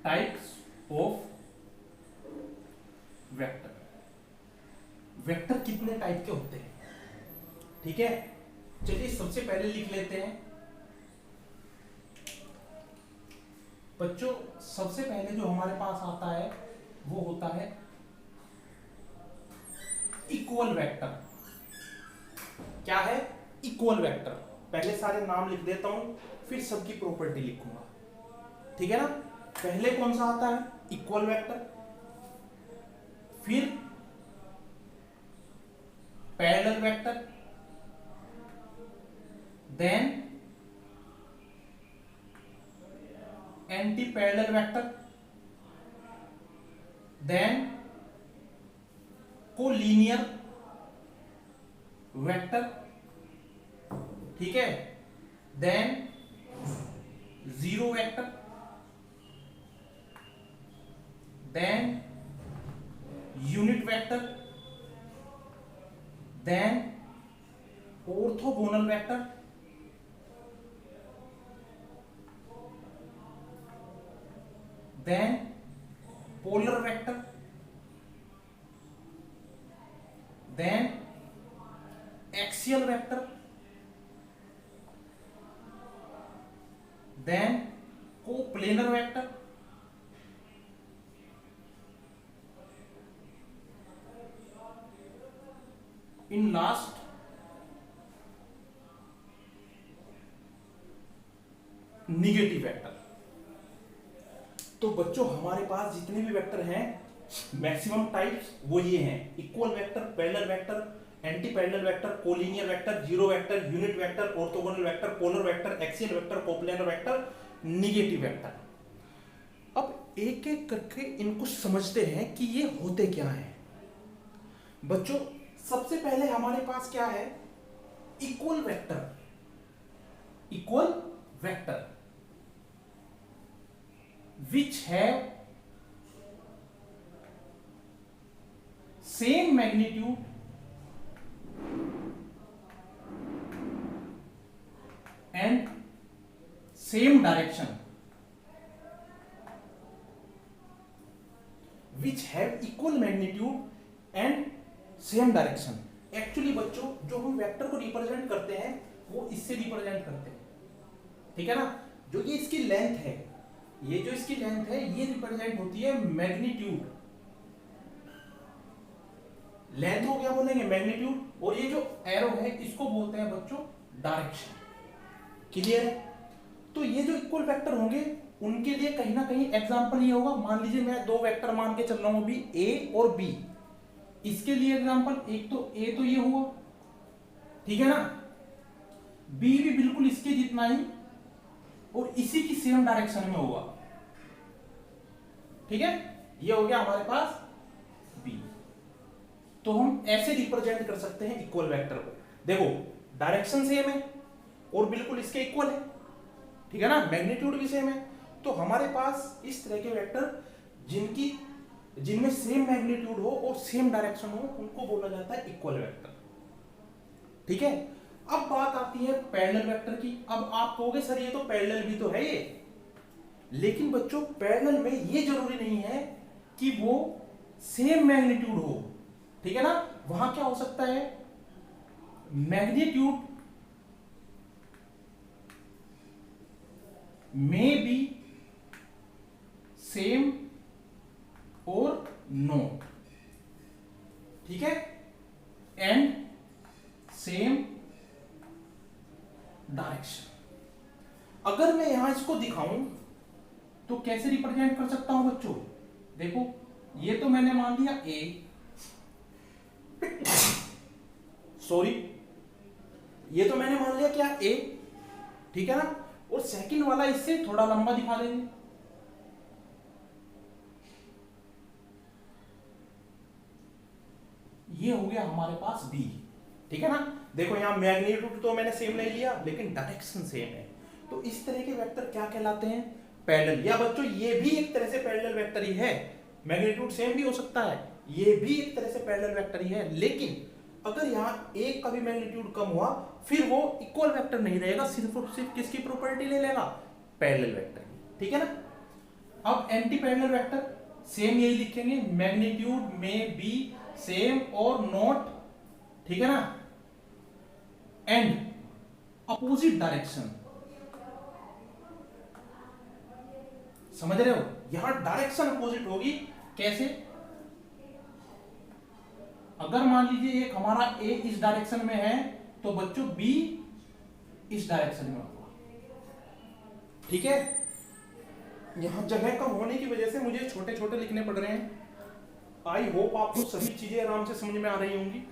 Types of vector. Vector कितने type के होते हैं, ठीक है। चलिए सबसे पहले लिख लेते हैं बच्चों, सबसे पहले जो हमारे पास आता है वो होता है इक्वल वेक्टर। क्या है? Equal vector. पहले सारे नाम लिख देता हूं, फिर सबकी प्रॉपर्टी लिखूंगा, ठीक है ना। पहले कौन सा आता है? इक्वल वेक्टर, फिर parallel vector, then anti parallel vector, then collinear vector, ठीक है, then zero vector, then unit vector, then orthogonal vector, then polar vector, then axial vector, then coplanar vector, in last negative vector. तो बच्चों हमारे पास जितने भी vector हैं maximum types वो ये हैं: equal vector, parallel vector, anti parallel vector, collinear vector, zero vector, unit vector, orthogonal vector, polar vector, axial vector, coplanar vector, negative vector. अब एक एक करके इनको समझते हैं कि ये होते क्या हैं। बच्चों सबसे पहले हमारे पास क्या है? Equal vector. Equal vector which have same magnitude and same direction, which have equal magnitude and same direction। Actually बच्चों जो हम वेक्टर को रिप्रेजेंट करते हैं वो इससे रिप्रेजेंट करते हैं, ठीक है ना। जो ये इसकी लेंथ है, ये जो इसकी लेंथ है ये रिप्रेजेंट होती है मैग्नीट्यूड। लेंथ को क्या बोलेंगे? मैग्नीट्यूड। और ये जो एरो है इसको बोलते हैं बच्चों डायरेक्शन। क्लियर है? तो ये जो इक्वल वेक्टर होंगे उनके लिए कहीं ना कहीं एग्जांपल ये होगा। मान लीजिए मैं दो वेक्टर मान के चल रहा हूं अभी, ए और बी। इसके लिए एग्जांपल, एक तो ए तो ये हुआ, ठीक है ना, बी भी बिल्कुल इसके जितना ही और इसी की सेम डायरेक्शन में होगा, ठीक है। ये हो गया हमारे पास बी। तो हम ऐसे रिप्रेजेंट कर सकते हैं इक्वल वेक्टर को। देखो डायरेक्शन सेम है और बिल्कुल इसके इक्वल है, ठीक है ना, मैग्नीट्यूड भी सेम है। तो हमारे पास इस तरह के वेक्टर जिनमें सेम मैग्नीट्यूड हो और सेम डायरेक्शन हो उनको बोला जाता है इक्वल वेक्टर, ठीक है। अब बात आती है पैरेलल वेक्टर की। अब आप कहोगे सर ये तो पैरेलल भी तो है ये, लेकिन बच्चों पैरेलल में ये जरूरी नहीं है कि वो सेम मैग्नीट्यूड हो, ठीक है ना। वहां क्या हो सकता है? मैग्नीट्यूड मे बी सेम और नो, ठीक है, एंड सेम डायरेक्शन। अगर मैं यहां इसको दिखाऊं तो कैसे रिप्रेजेंट कर सकता हूं बच्चों? देखो ये तो मैंने मान लिया ए, सॉरी ये तो मैंने मान लिया क्या? ए, ठीक है ना। और सेकंड वाला इससे थोड़ा लंबा दिखा देंगे, ये हो गया हमारे पास बी, ठीक है ना। देखो यहां मैग्नीट्यूड तो मैंने सेम ले लिया लेकिन डायरेक्शन सेम है। तो इस तरह के वेक्टर क्या कहलाते हैं? पैरेलल। या बच्चों ये भी एक तरह से पैरेलल वेक्टर ही है, मैग्नीट्यूड सेम भी हो सकता है, ये भी एक तरह से पैरेलल वेक्टर ही है। लेकिन अगर यहाँ एक का भी मैग्नीट्यूड कम हुआ फिर वो इक्वल वेक्टर नहीं रहेगा, सिर्फ और सिर्फ किसकी प्रॉपर्टी ले लेगा? पैरेलल वेक्टर, ठीक है ना। अब एंटी पैरेलल वेक्टर सेम यही लिखेंगे, मैग्नीट्यूड में बी सेम और नॉट, ठीक है ना, एंड अपोजिट डायरेक्शन। समझ रहे हो, यहां डायरेक्शन अपोजिट होगी। कैसे? अगर मान लीजिए एक हमारा ए इस डायरेक्शन में है तो बच्चों बी इस डायरेक्शन में होगा, ठीक है। यहां जगह कम होने की वजह से मुझे छोटे छोटे लिखने पड़ रहे हैं। आई होप आपको सभी चीजें आराम से समझ में आ रही होंगी।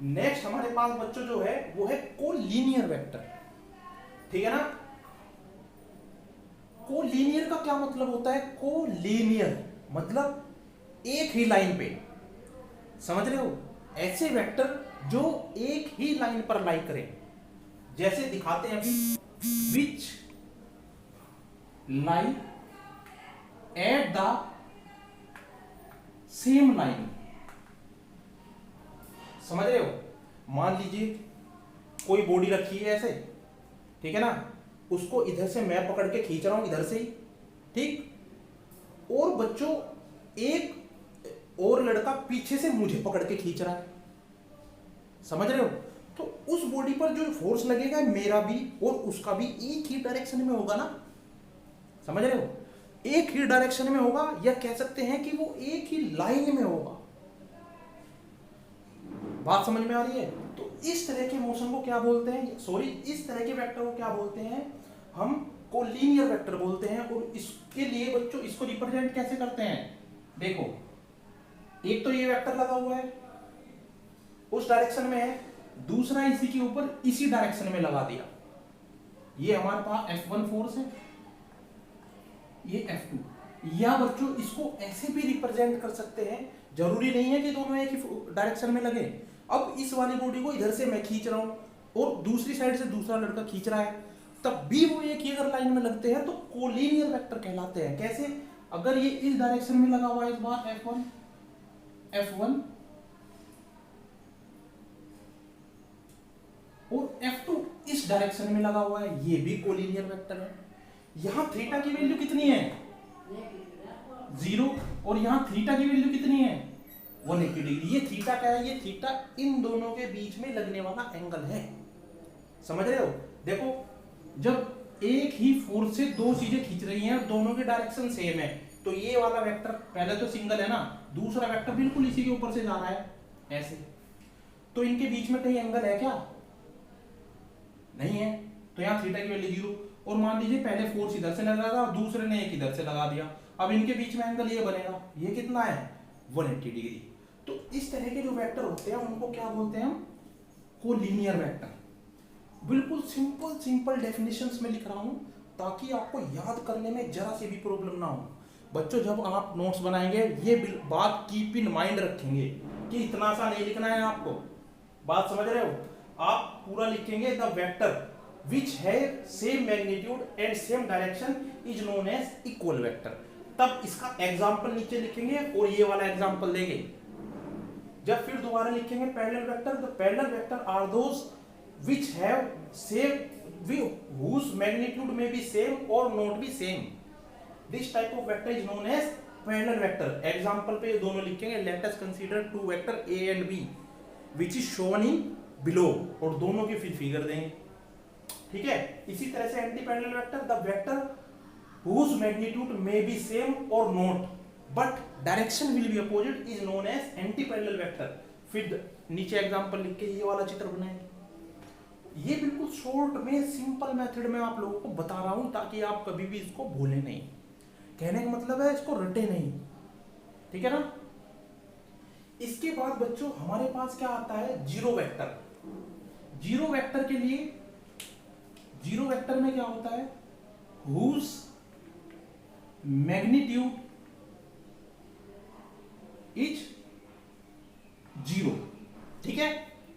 नेक्स्ट हमारे पास बच्चों जो है वो है कोलिनियर वेक्टर, ठीक है ना। कोलिनियर का क्या मतलब होता है? कोलिनियर मतलब एक ही लाइन पे, समझ रहे हो, ऐसे वेक्टर जो एक ही लाइन पर लाई करें। जैसे दिखाते हैं अभी, which lie at the same line. समझ रहे हो, मान लीजिए कोई बॉडी रखी है ऐसे, ठीक है ना, उसको इधर से मैं पकड़ के खींच रहा हूं, इधर से ही, ठीक। और बच्चों एक और लड़का पीछे से मुझे पकड़ के खींच रहा है, समझ रहे हो। तो उस बॉडी पर जो फोर्स लगेगा मेरा भी और उसका भी एक ही डायरेक्शन में होगा ना, समझ रहे हो, एक ही डायरेक्शन में होगा, या कह सकते हैं कि वो एक ही लाइन में होगा। बात समझ में आ रही है? तो इस तरह के मोशन को क्या बोलते हैं, सॉरी इस तरह के वेक्टर को क्या बोलते हैं, हम कोलिनियर वेक्टर बोलते हैं। और इसके लिए बच्चों इसको रिप्रेजेंट कैसे करते हैं, देखो एक तो ये वेक्टर लगा हुआ है उस डायरेक्शन में है, दूसरा इसी के ऊपर इसी डायरेक्शन में लगा दिया। ये हमारे पास F1 फोर्स है, ये F2। या बच्चों इसको ऐसे भी रिप्रेजेंट कर सकते हैं, जरूरी नहीं है कि दोनों एक ही डायरेक्शन में लगे। अब इस वाली बॉडी को इधर से मैं खींच रहा हूं और दूसरी साइड से दूसरा लड़का खींच रहा है, तब भी वो एक ही अगर लाइन में लगते हैं तो कोलिनियर वेक्टर कहलाते हैं। कैसे? अगर ये इस डायरेक्शन में लगा हुआ है इस बार F1 और F2 इस डायरेक्शन में लगा हुआ है, ये भी कोलिनियर वेक्टर है। यहां थीटा की वैल्यू कितनी है? 0। और यहां थीटा की वैल्यू कितनी है? 180 डिग्री। ये थीटा क्या है? ये थीटा इन दोनों के बीच में लगने वाला एंगल है, समझ रहे हो। देखो जब एक ही फोर्स से दो चीजें खींच रही हैं, दोनों की डायरेक्शन सेम है, तो ये वाला वेक्टर पहले तो सिंगल है ना, दूसरा वेक्टर बिल्कुल इसी के ऊपर से जा रहा है ऐसे, तो इनके बीच में कहीं एंगल है क्या? नहीं है। तो यहाँ थीटा की वैल्यू 0। और मान लीजिए पहले फोर्स इधर से लगा था, दूसरे ने एक इधर से लगा दिया, अब इनके बीच में एंगल ये बनेगा, ये कितना है? 180 डिग्री। तो इस तरह के जो वेक्टर होते हैं उनको क्या बोलते हैं हम? Collinear vector. बिल्कुल सिंपल डेफिनेशंस में लिख रहा हूं ताकि आपको याद करने में जरा सी भी प्रॉब्लम ना हो। बच्चों जब आप नोट्स बनाएंगे ये बात कीप इन माइंड रखेंगे कि इतना सा नहीं लिखना है आपको। बात समझ रहे हो? आप पूरा लिखेंगे द वेक्टर विच है same magnitude and same direction is known as equal vector. तब इसका एग्जाम्पल नीचे लिखेंगे और ये वाला एग्जाम्पल लेंगे। जब फिर दोबारा लिखेंगे parallel vector, the parallel vector are those which have same whose magnitude may be same or not be same. This type of vector is known as parallel vector. Example पे ये दोनों लिखेंगे। Let us consider two vector A and B which is shown in below, और दोनों की फिर figure देंगे, ठीक है। इसी तरह से anti parallel vector, the vector whose magnitude may be same or not but direction will be opposite is known as anti parallel vector। फिर नीचे एग्जांपल लिख के ये वाला चित्र बनाएंगे। ये बिल्कुल शॉर्ट में सिंपल मेथड में आप लोगों को बता रहा हूं ताकि आप कभी भी इसको भूलें नहीं। कहने का मतलब है इसको रटे नहीं, ठीक है ना। इसके बाद बच्चों हमारे पास क्या आता है? Zero vector. जीरो वेक्टर के लिए जीरो वेक्टर में क्या होता है? whose magnitude is 0, ठीक है।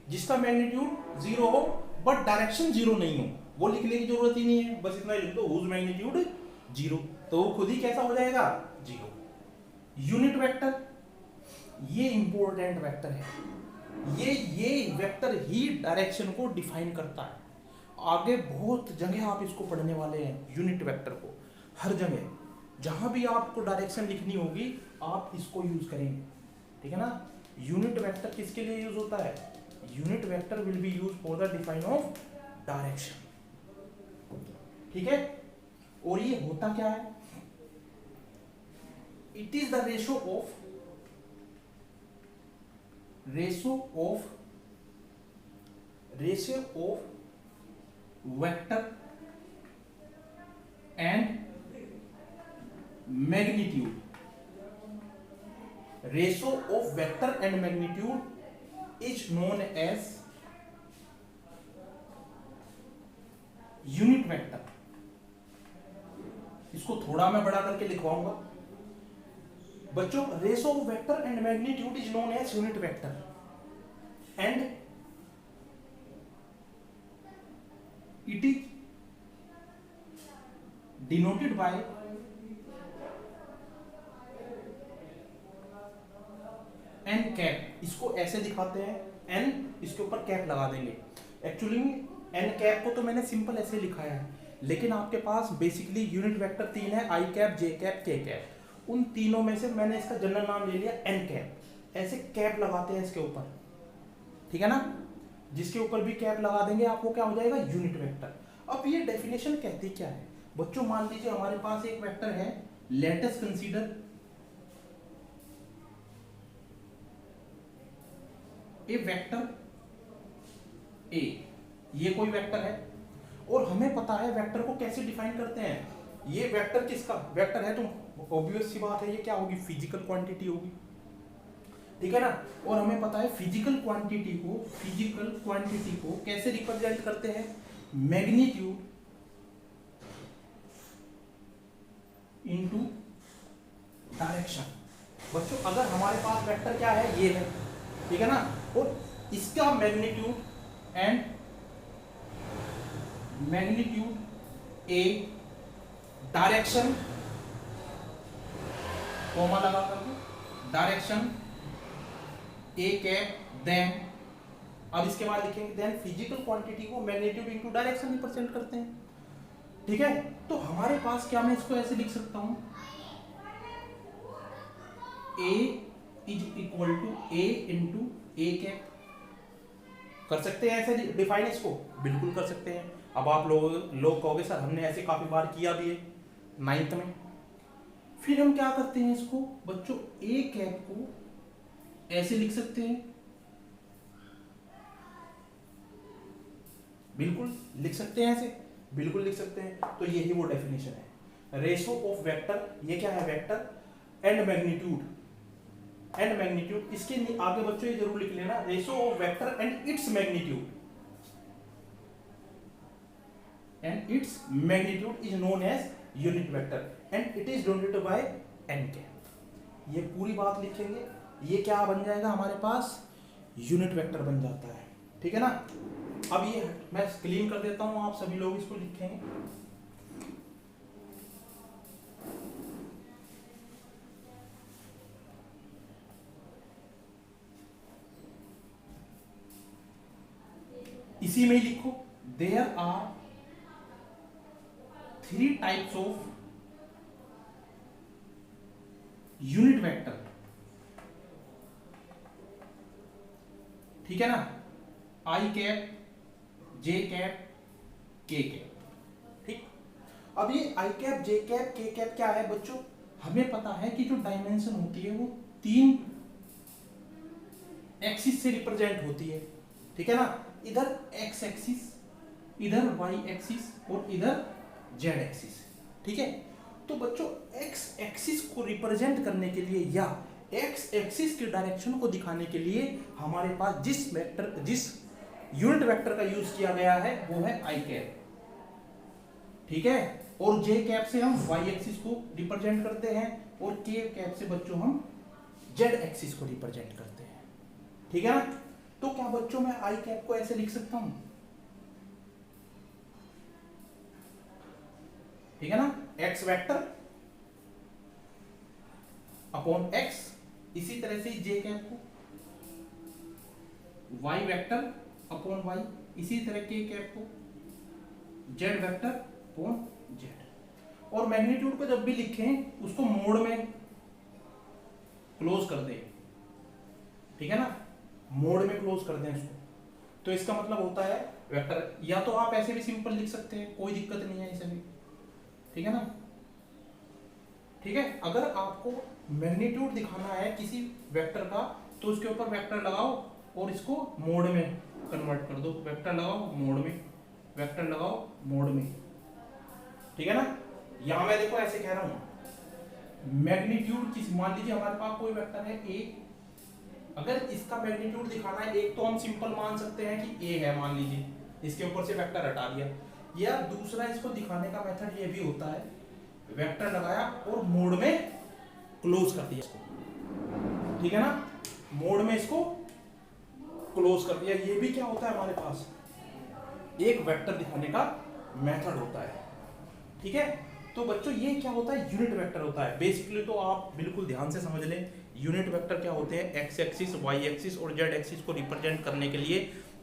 जिसका मैग्नीट्यूड 0 हो बट डायरेक्शन 0 नहीं हो, वो लिखने की जरूरत ही नहीं है, बस इतना लिख दो whose मैग्नीट्यूड 0, तो वो खुद ही कैसा हो जाएगा? 0। यूनिट वेक्टर, ये इंपॉर्टेंट वेक्टर है। ये वेक्टर ही डायरेक्शन को डिफाइन करता है। आगे बहुत जगह आप इसको पढ़ने वाले हैं यूनिट वेक्टर को, हर जगह। जहां भी आपको डायरेक्शन लिखनी होगी आप इसको यूज करेंगे, ठीक है ना। यूनिट वेक्टर किसके लिए यूज होता है? Unit vector will be use for the define of direction, ठीक है। और ये होता क्या है? It is the ratio of vector and magnitude. Ratio of vector and magnitude is known as unit vector. इसको थोड़ा मैं बड़ा करके लिखवाऊंगा बच्चों। Ratio of vector and magnitude is known as unit vector and it is denoted by n cap. इसको ऐसे दिखाते हैं, एन इसके ऊपर कैप लगा देंगे। एक्चुअली एन कैप को तो मैंने सिंपल ऐसे लिखा है, लेकिन आपके पास बेसिकली यूनिट वेक्टर 3 है, आई cap, j cap, k cap. उन तीनों में से मैंने इसका जनरल नाम ले लिया एन कैप। ऐसे कैप लगाते हैं इसके ऊपर, ठीक है ना। जिसके ऊपर भी कैप लगा देंगे आपको क्या हो जाएगा? Unit vector. अब ये डेफिनेशन कहती क्या है बच्चों? मान लीजिए हमारे पास एक वेक्टर है, let us consider a vector A. ये कोई वेक्टर है और हमें पता है वेक्टर को कैसे डिफाइन करते हैं। ये वेक्टर किसका वेक्टर है? तो ऑब्वियस सी बात है ये क्या होगी? फिजिकल क्वांटिटी होगी, ठीक है ना। और हमें पता है फिजिकल क्वांटिटी को कैसे रिप्रेजेंट करते हैं? Magnitude into direction. बच्चों अगर हमारे पास वेक्टर क्या है? ये है, ठीक है ना। और इसका magnitude and magnitude A, direction comma लगा करके डायरेक्शन ए कैप, देन अब इसके बाद लिखेंगे देन फिजिकल क्वांटिटी को मैग्नीट्यूड इनटू डायरेक्शन रिप्रेजेंट करते हैं, ठीक है। तो हमारे पास क्या, मैं इसको ऐसे लिख सकता हूं, A is equal to A into A cap. कर सकते हैं ऐसे डिफाइन इसको? बिल्कुल कर सकते हैं। अब आप लोग कहोगे सर हमने ऐसे काफी बार किया भी है 9th में। फिर हम क्या करते हैं इसको बच्चों? ए कैप को ऐसे लिख सकते हैं, बिल्कुल लिख सकते हैं, ऐसे बिल्कुल लिख सकते हैं। तो यही वो डेफिनेशन है, रेशो ऑफ वेक्टर। ये क्या है? Vector and magnitude. इसके आगे बच्चों ये जरूर लिख लेना, ratio of vector and its magnitude, is known as unit vector and it is denoted by n cap. ये पूरी बात लिखेंगे, ये क्या बन जाएगा हमारे पास? यूनिट वेक्टर बन जाता है, ठीक है ना। अब ये मैं क्लीन कर देता हूं, आप सभी लोग इसको लिखेंगे। इसी में ही लिखो, there are 3 types of unit vector, ठीक है ना। I cap, j cap, k cap, ठीक। अब ये i cap, j cap, k cap क्या है बच्चों? हमें पता है कि जो डायमेंशन होती है वो 3 एक्सिस से रिप्रेजेंट होती है, ठीक है ना। इधर एक्स एक्सिस, इधर वाई एक्सिस और इधर जेड एक्सिस, ठीक है। तो बच्चों एक्स एक्सिस को रिप्रेजेंट करने के लिए या एक्स एक्सिस की डायरेक्शन को दिखाने के लिए हमारे पास जिस यूनिट वेक्टर का यूज किया गया है वो है आई कैप, ठीक है। और जे कैप से हम वाई एक्सिस को रिप्रेजेंट करते हैं और के कैप से बच्चों हम जेड एक्सिस को रिप्रेजेंट करते हैं, ठीक है ना। तो क्या बच्चों मैं आई कैप को ऐसे लिख सकता हूं, ठीक है ना, एक्स वेक्टर अपॉन एक्स। इसी तरह से जे कैप को वाई वेक्टर अपॉन वाई, इसी तरह के कैप को जेड वेक्टर अपॉन जेड। और मैग्नीट्यूड को जब भी लिखें उसको मोड में क्लोज कर दें, ठीक है ना, मोड में क्लोज कर दें इसको। तो इसका मतलब होता है वेक्टर, या तो आप ऐसे भी सिंपल लिख सकते हैं, कोई दिक्कत नहीं है इसे भी, ठीक है ना। ठीक है, अगर आपको मैग्नीट्यूड दिखाना है किसी वेक्टर का तो उसके ऊपर वेक्टर लगाओ और इसको मोड में कन्वर्ट कर दो, वेक्टर लगाओ मोड में, वेक्टर लगाओ मोड में, ठीक है ना। यहां मैं देखो ऐसे कह रहा हूं मैग्नीट्यूड किस, मान लीजिए हमारे पास कोई वेक्टर है ए, अगर इसका मैग्नीट्यूड दिखाना है एक तो हम सिंपल मान सकते हैं कि ए है, मान लीजिए इसके ऊपर से वेक्टर हटा दिया, या दूसरा इसको दिखाने का मेथड ये भी होता है वेक्टर लगाया और मोड में क्लोज कर दिया इसको, ठीक है ना, मोड में इसको क्लोज कर दिया। ये भी क्या होता है हमारे पास एक वेक्टर दिखाने का मेथड होता है, ठीक है। तो बच्चों ये क्या होता है, यूनिट वेक्टर होता है बेसिकली। तो आप बिल्कुल ध्यान से समझ लें यूनिट वेक्टर क्या होते हैं, एक्स एक्सिस, वाई एक्सिस और जेड एक्सिस को रिप्रेजेंट करने के लिए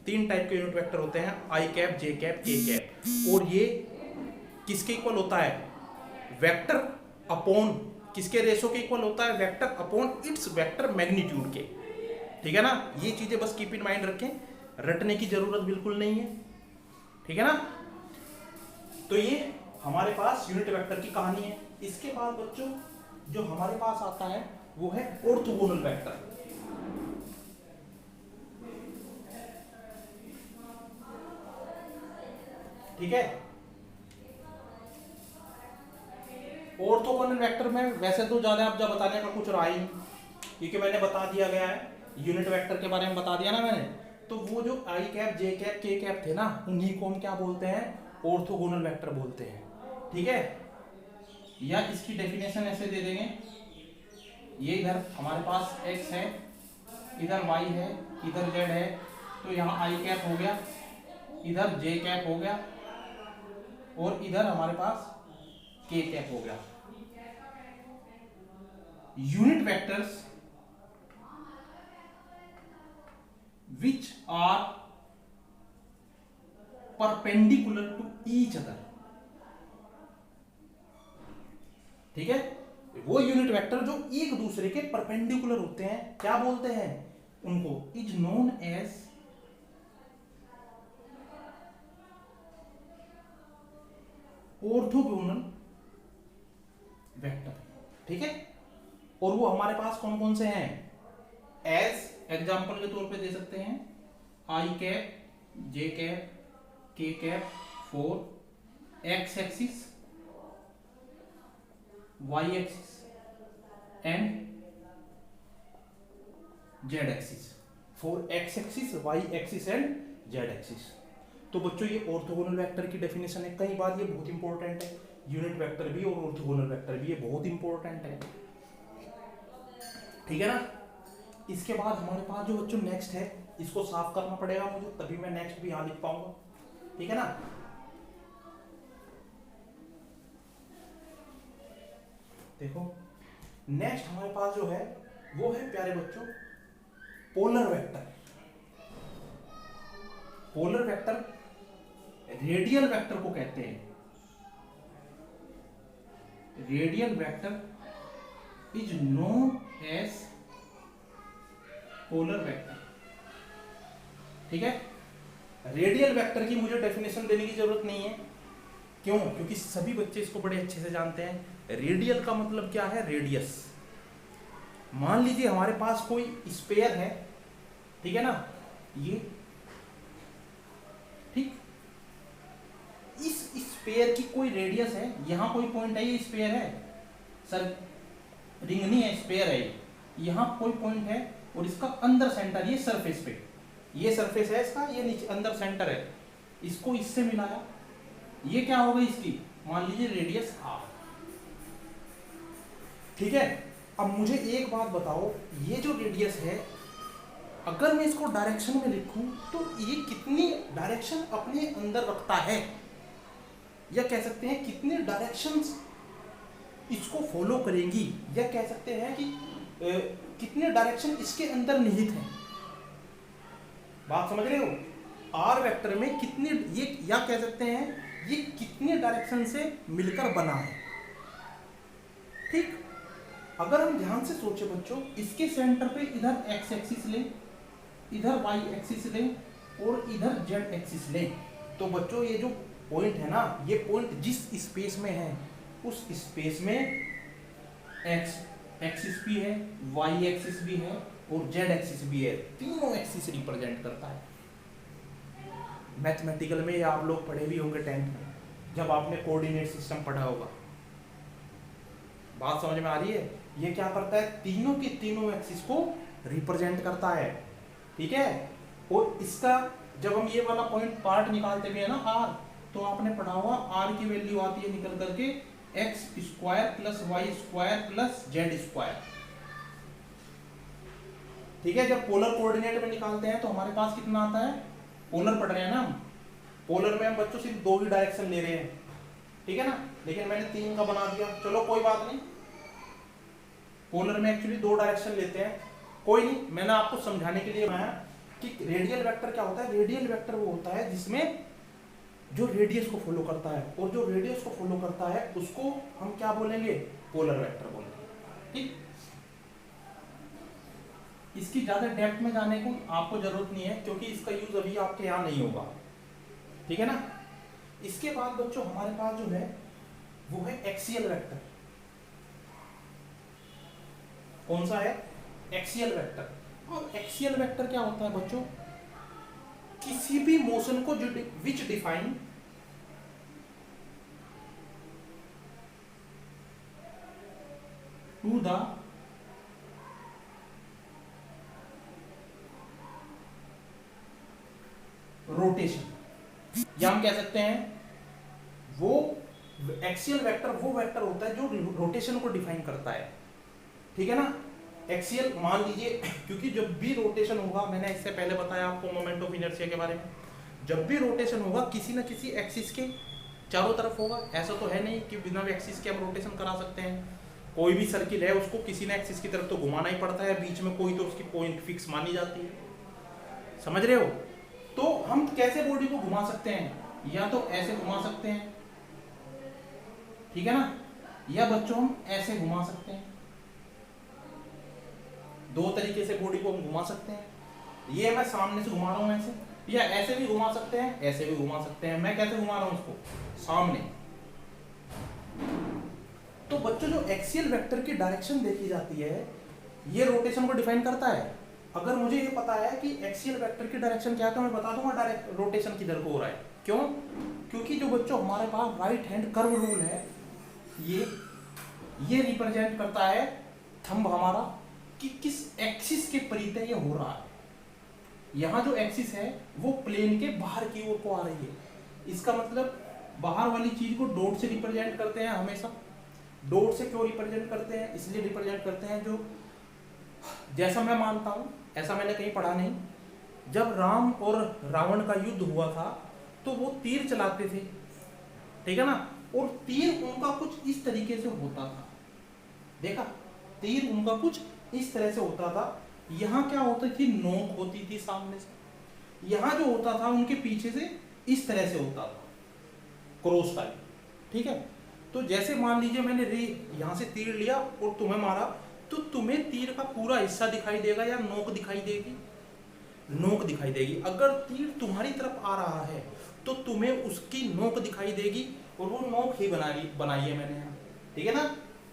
3 टाइप के यूनिट वेक्टर होते हैं, i cap, j cap, k cap. और ये किसके इक्वल होता है, वेक्टर अपॉन किसके रेशो के इक्वल होता है, vector upon its vector magnitude के, ठीक है ना। ये चीजें बस कीप इन माइंड रखें, रटने की जरूरत बिल्कुल नहीं है, ठीक है ना। तो ये हमारे पास यूनिट वेक्टर की कहानी है। इसके बाद बच्चों जो हमारे पास आता है वो है ऑर्थोगोनल वेक्टर, ठीक है। ऑर्थोगोनल वेक्टर में वैसे तो ज्यादा अब बताने का कुछ रहा ही नहीं, क्योंकि मैंने बता दिया गया है, यूनिट वेक्टर के बारे में बता दिया ना मैंने। तो वो जो आई cap, j cap, k cap थे ना, उन्हीं को हम क्या बोलते हैं, ऑर्थोगोनल वेक्टर बोलते हैं, ठीक है। या इसकी डेफिनेशन ऐसे दे देंगे, ये इधर हमारे पास x है, इधर y है, इधर z है, तो यहाँ आई कैप हो गया, इधर जे कैप हो गया और इधर हमारे पास के कैप हो गया। Unit vectors which are perpendicular to each other, ठीक है। वो यूनिट वेक्टर जो एक दूसरे के परपेंडिकुलर होते हैं क्या बोलते हैं उनको, is known as orthogonal vector, ठीक है। और वो हमारे पास कौन कौन से हैं, एज एग्जाम्पल के तौर पे दे सकते हैं i cap, j cap, k cap for x axis, y axis and z axis, for x axis, y axis and z axis. तो बच्चों ये ऑर्थोगोनल वेक्टर की डेफिनेशन है, कई बार ये बहुत इंपॉर्टेंट है, यूनिट वेक्टर भी और ऑर्थोगोनल वेक्टर भी ये बहुत इंपॉर्टेंट है, ठीक है ना। इसके बाद हमारे पास जो बच्चों नेक्स्ट है, इसको साफ करना पड़ेगा मुझे, तभी मैं नेक्स्ट भी यहां लिख पाऊंगा, ठीक है ना। देखो नेक्स्ट हमारे पास जो है वो है प्यारे बच्चों polar vector. Polar vector radial vector को कहते हैं, radial vector is known as polar vector, ठीक है। रेडियल वेक्टर की मुझे डेफिनेशन देने की जरूरत नहीं है, क्यों, क्योंकि सभी बच्चे इसको बड़े अच्छे से जानते हैं। रेडियल का मतलब क्या है, रेडियस। मान लीजिए हमारे पास कोई स्फीयर है, ठीक है ना, ये ठीक, इस स्फीयर की कोई रेडियस है, यहां कोई पॉइंट है, ये स्फीयर है सर, रिंग नहीं है, स्फीयर है, यहां कोई पॉइंट है और इसका अंदर सेंटर, ये सरफेस पे, ये सरफेस है इसका, ये नीचे अंदर सेंटर है, इसको इससे मिलाया, ये क्या हो गई इसकी, मान लीजिए रेडियस हाफ, ठीक है। अब मुझे एक बात बताओ, ये जो रेडियस है अगर मैं इसको डायरेक्शन में लिखूं तो ये कितनी डायरेक्शन अपने अंदर रखता है, या कह सकते हैं कितनी डायरेक्शंस इसको फॉलो करेंगी, या कह सकते हैं कि कितने डायरेक्शन इसके अंदर निहित हैं। बात समझ रहे हो, आर वेक्टर में कितने, ये या कह सकते हैं ये कितने डायरेक्शन से मिलकर बना है, ठीक। अगर हम ध्यान से सोचे बच्चों, इसके सेंटर पे इधर एक्स एक्सिस लें, इधर वाई एक्सिस लें और इधर जेड एक्सिस लें, तो बच्चों ये जो पॉइंट है ना, ये पॉइंट जिस स्पेस में है उस स्पेस में एक्स एक्सिस भी है, वाई एक्सिस भी है और जेड एक्सिस भी है, तीनों एक्सिस रिप्रेजेंट करता है। मैथमेटिकल में ये आप लोग पढ़े भी होंगे 10th में, जब आपने कोऑर्डिनेट सिस्टम पढ़ा होगा। बात समझ में आ रही है? ये क्या करता है, तीनों की तीनों एक्सिस को रिप्रेजेंट करता है, ठीक है। और इसका जब हम ये वाला पॉइंट पार्ट निकालते भी है ना आर, तो आपने पढ़ा हुआ आर की वैल्यू आती है निकल करके x square plus y square plus z square, ठीक है। जब पोलर कोऑर्डिनेट में निकालते हैं तो हमारे पास कितना आता है, पोलर पढ़ रहे हैं ना हम, पोलर में हम बच्चों सिर्फ 2 ही डायरेक्शन ले रहे हैं, ठीक है ना, लेकिन मैंने 3 का बना दिया, चलो कोई बात नहीं। पोलर में एक्चुअली 2 डायरेक्शन लेते हैं, कोई नहीं, मैंने आपको समझाने के लिए बनाया कि रेडियल वेक्टर क्या होता है। रेडियल वेक्टर वो होता है जिसमें जो रेडियस को फॉलो करता है, और जो रेडियस को फॉलो करता है उसको हम क्या बोलेंगे, पोलर वेक्टर बोलेंगे, ठीक। इसकी ज्यादा डेप्थ में जाने को आपको जरूरत नहीं है, क्योंकि इसका यूज अभी आपके यहाँ नहीं होगा, ठीक है ना। इसके बाद बच्चों हमारे पास जो है वो है एक्सियल वेक्टर। कौन सा है, एक्सियल वेक्टर। और एक्सियल वेक्टर क्या होता है बच्चों, किसी भी मोशन को जो which define to the rotation, या हम कह सकते हैं वो एक्सियल वेक्टर वो वेक्टर होता है जो रोटेशन को डिफाइन करता है, ठीक है ना। एक्सियल मान लीजिए, क्योंकि जब भी रोटेशन होगा, मैंने इससे पहले बताया आपको मोमेंट ऑफ इनर्शिया के बारे में, जब भी रोटेशन होगा किसी ना किसी एक्सिस के चारों तरफ होगा। ऐसा तो है नहीं कि बिना एक्सिस के हम रोटेशन करा सकते हैं। कोई भी सर्किल है उसको किसी ना एक्सिस की तरफ तो घुमाना ही पड़ता है, बीच में कोई तो उसकी पॉइंट फिक्स मानी जाती है, समझ रहे हो। तो हम कैसे बॉडी को घुमा सकते हैं, या तो ऐसे घुमा सकते हैं, ठीक है ना, या बच्चों हम ऐसे घुमा सकते हैं। 2 तरीके से बॉडी को हम घुमा सकते हैं। ये मैं सामने से घुमा रहा हूं ऐसे, या ऐसे भी घुमा सकते हैं, ऐसे भी घुमा सकते हैं। मैं कैसे घुमा रहा हूं उसको, सामने। तो बच्चों जो एक्सियल वेक्टर की डायरेक्शन देखी जाती है, ये रोटेशन को डिफाइन करता है। अगर मुझे ये पता है कि एक्सियल वेक्टर की डायरेक्शन क्या है, तो मैं बता दूंगा डायरेक्ट रोटेशन किधर को हो रहा है। क्यों, क्योंकि जो बच्चों हमारे पास राइट हैंड कर्व रूल है, ये रिप्रेजेंट करता है थंब हमारा कि किस एक्सिस के परितः ये हो रहा है। यहाँ जो एक्सिस है वो प्लेन के बाहर की ओर को आ रही है। इसका मतलब बाहर वाली चीज को डॉट से रिप्रेजेंट करते हैं हमेशा। डॉट से क्यों रिप्रेजेंट करते हैं, इसलिए रिप्रेजेंट करते हैं जो, जैसा मैं मानता हूं, ऐसा मैंने कहीं पढ़ा नहीं, जब राम और रावण का युद्ध हुआ था तो वो तीर चलाते थे, ठीक है ना, और तीर उनका कुछ इस तरीके से होता था। देखा, तीर उनका कुछ इस तरह से होता था। यहाँ क्या होती थी, नोक होती थी सामने से। यहाँ जो होता था उनके पीछे से इस तरह से होता था, क्रॉस टाइप, ठीक है। तो जैसे मान लीजिए मैंने यहाँ से तीर लिया और तुम्हें मारा, तो तुम्हें तीर का पूरा हिस्सा दिखाई देगा या नोक दिखाई देगी, नोक दिखाई देगी। अगर तीर तुम्हारी तरफ आ रहा है तो तुम्हें उसकी नोक दिखाई देगी, और वो नोक ही बनाई है मैंने यहाँ, ठीक है ना।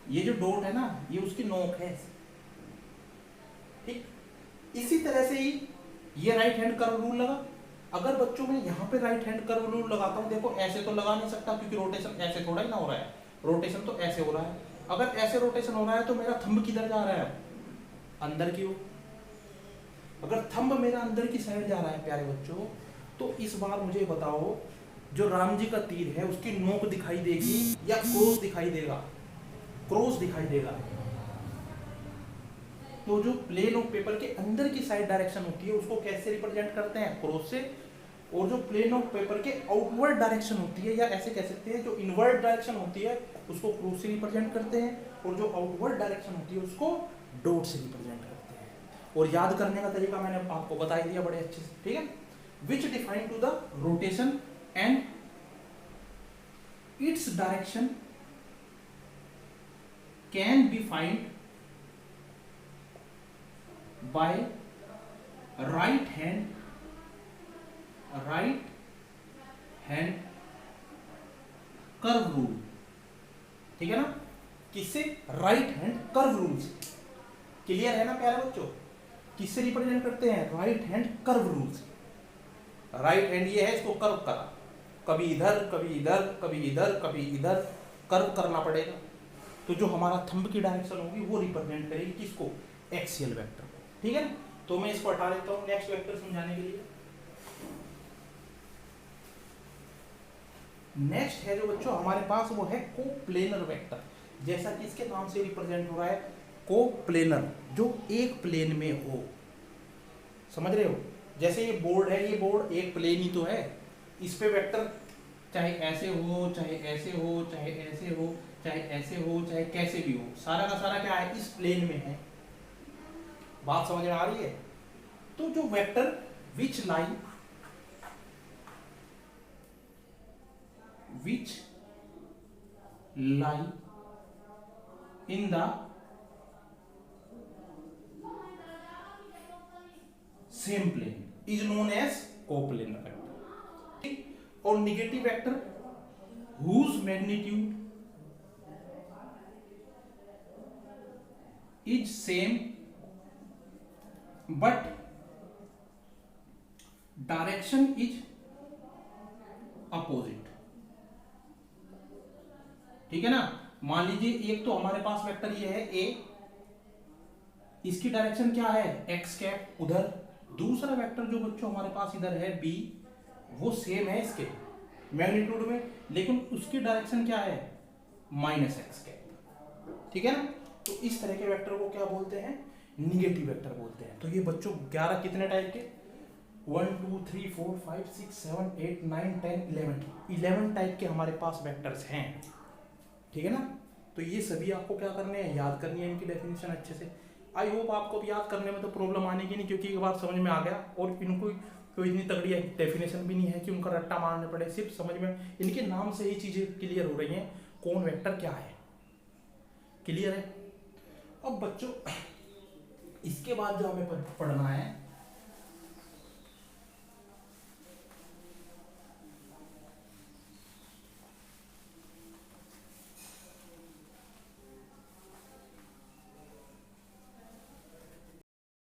ये जो डॉट है ना, ये उसकी नोक है, ठीक। इसी तरह से ही ये राइट हैंड कर्व रूल लगा। अगर बच्चों में यहाँ पे राइट हैंड कर्व रूल लगाता हूँ, देखो ऐसे तो लगा नहीं सकता क्योंकि रोटेशन ऐसे थोड़ा ही ना हो रहा है, रोटेशन तो ऐसे हो रहा है। अगर ऐसे रोटेशन हो रहा है तो मेरा थंब किधर जा रहा है, अंदर की ओर। अगर थंब मेरा अंदर की साइड जा रहा है प्यारे बच्चों, तो इस बार मुझे बताओ, जो राम जी का तीर है उसकी नोक दिखाई देगी या क्रॉस दिखाई देगा, क्रॉस दिखाई देगा। तो जो प्लेन ऑफ पेपर के अंदर की साइड डायरेक्शन होती है उसको कैसे रिप्रेजेंट करते हैं, क्रॉस से। और जो प्लेन ऑफ पेपर के आउटवर्ड डायरेक्शन होती है, या ऐसे कह सकते हैं जो इनवर्ड डायरेक्शन होती है, उसको क्रॉस से रिप्रेजेंट करते हैं। और जो आउटवर्ड डायरेक्शन होती है उसको डॉट से रिप्रेजेंट करते हैं। और याद करने का तरीका मैंने आपको बता ही दिया बड़े अच्छे से, ठीक है। Which define to the rotation and its direction can be find by right hand curve rule. ठीक है ना, किससे? राइट हैंड कर्व रूल से। क्लियर है ना प्यारे बच्चों? किससे रिप्रेजेंट करते हैं? राइट हैंड कर्व रूल से। राइट हैंड ये है, इसको कर्व करा, कभी इधर कभी इधर कभी इधर कभी इधर कर्व करना पड़ेगा। तो जो हमारा थंब की डायरेक्शन होगी वो रिप्रेजेंट करेगी किसको? एक्सियल वेक्टर को। ठीक है ना, तो मैं इसको हटा देता हूं नेक्स्ट वेक्टर समझाने के लिए। नेक्स्ट है जो बच्चों हमारे पास वो है कोप्लेनर वेक्टर। जैसा कि इसके नाम से रिप्रेजेंट हो रहा है, कोप्लेनर, जो एक प्लेन में हो। समझ रहे हो? जैसे ये बोर्ड है, ये बोर्ड एक प्लेन ही तो है, इस पे वेक्टर चाहे ऐसे हो चाहे ऐसे हो चाहे ऐसे हो चाहे ऐसे हो चाहे कैसे भी हो, सारा का सारा क्या है? इस प्लेन में है। बात समझ में आ रही है? तो जो vector which lie in the same plane is known as coplanar vector। और negative vector whose magnitude is same but direction is opposite। ठीक है ना, मान लीजिए एक तो हमारे पास वेक्टर ये है ए, इसकी डायरेक्शन क्या है? एक्स कैप उधर। दूसरा वेक्टर जो बच्चों हमारे पास इधर है बी, वो सेम है इसके मैग्नीट्यूड में, लेकिन उसकी डायरेक्शन क्या है? Minus x cap. ठीक है ना, तो इस तरह के वेक्टर को क्या बोलते हैं? निगेटिव वेक्टर बोलते हैं। तो ये बच्चों 11 कितने टाइप के? 1 2 3 4 5 6 7 8 9 10 11 टाइप के हमारे पास वेक्टर्स हैं। ठीक है ना, तो ये सभी आपको क्या करने हैं? याद करनी है इनकी डेफिनेशन अच्छे से। आई होप आपको भी याद करने में तो प्रॉब्लम आने की नहीं, क्योंकि एक बार समझ में आ गया और इनको कोई इतनी तगड़ी डेफिनेशन भी नहीं है कि उनका रट्टा मारने पड़े, सिर्फ समझ में इनके नाम से ही चीजें क्लियर हो रही हैं कौन वेक्टर क्या है। क्लियर है? अब बच्चों इसके बाद जो हमें पढ़ना है